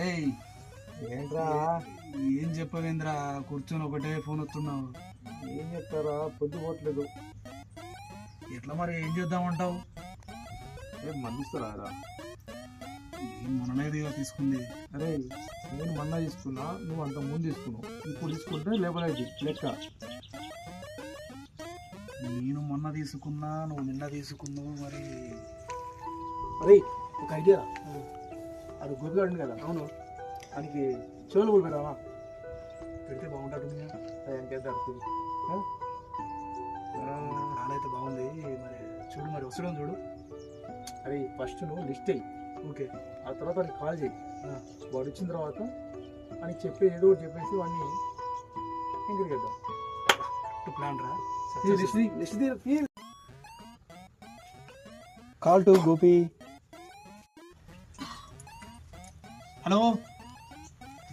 ఏయ్ ఏంట్రా ఏం చెప్పవేంద్రా కూర్చొని ఒకటే ఫోన్ వస్తున్నావు. ఏం చెప్తారా పొద్దు పోవట్లేదు. ఎట్లా మరి ఏం చేద్దామంటావు? ఏం మందిస్తారా మొన్ననేదిగా తీసుకుంది. అరే నేను మొన్న తీసుకున్నా, నువ్వు అంత ముందు తీసుకున్నావు. ఇప్పుడు తీసుకుంటే లేబర్ అయితే లెక్క. నేను మొన్న తీసుకున్నా, నువ్వు నిన్న తీసుకున్నావు. మరి అరే ఒక ఐడియా, అది గురిగాడు కదా. అవును, దానికి చెవులు కూడా పెడదామా? పెడితే బాగుంటుంది. ఎంకైతే అడుగుతుంది. నాడైతే బాగుంది. మరి చూడు, మరి వస్తుందని చూడు. అరే ఫస్ట్ నువ్వు లిస్ట్ అయ్యి, ఓకే. ఆ తర్వాత వాడికి కాల్ చేయి. వాడు వచ్చిన తర్వాత అని చెప్పి ఏదో ఒకటి చెప్పేసి వాడిని ఎంకరేజ్ చేద్దాం. ప్లాన్ రా. Call to Gopi. Hello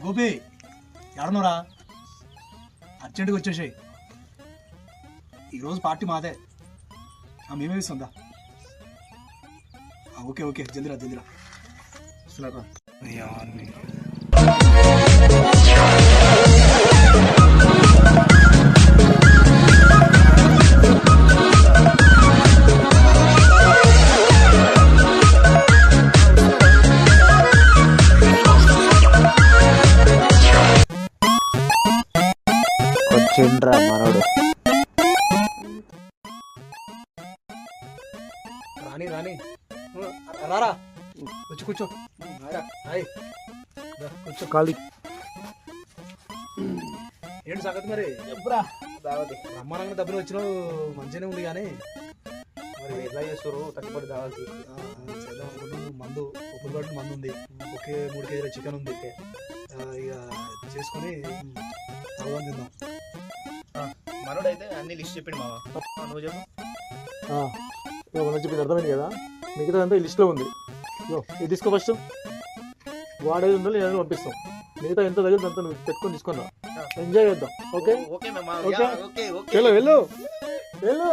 Gopi, ఎడనోరా? అర్జెంటుగా వచ్చేసాయి. ఈరోజు పార్టీ మాదే, మేమే ఇస్తుందా? ఓకే ఓకే, జల్దిరా జల్దిరా. వస్తున్నారా? వచ్చిండ్రా మనోడు. రాని రాని రారా, వచ్చి కూర్చో. కొంచెం ఖాళీ. ఏంటి సంగతి మరి? చెప్పురా. దావతి బ్రహ్మాండంగా డబ్బులు వచ్చినావు, మంచిగానే ఉంది. కానీ మరి ఎట్లా చేస్తారు? తట్టుబడి దావతి చేద్దాం అనుకుంటున్నాం. మందు ఒప్పుడు మందు ఉంది, ఒకే 3 కేజీల చికెన్ ఉంది. ఇక చేసుకొని తలవాన్ తిందాం. మనోడైతే అన్ని లిస్ట్ చెప్పిండు మావా. నువ్వు చెప్పు. చెప్పింది అర్థమైంది కదా. మిగతా అంతా ఈ లిస్ట్లో ఉంది. ఇది తీసుకో ఫస్ట్. వాడేది ఉందో లేదో పంపిస్తాం. మిగతా ఎంత దగ్గర అంతా నువ్వు పెట్టుకొని తీసుకున్నా. ఎంజాయ్ చేద్దాం. Okay okay okay. వెళ్ళు వెళ్ళు వెళ్ళు.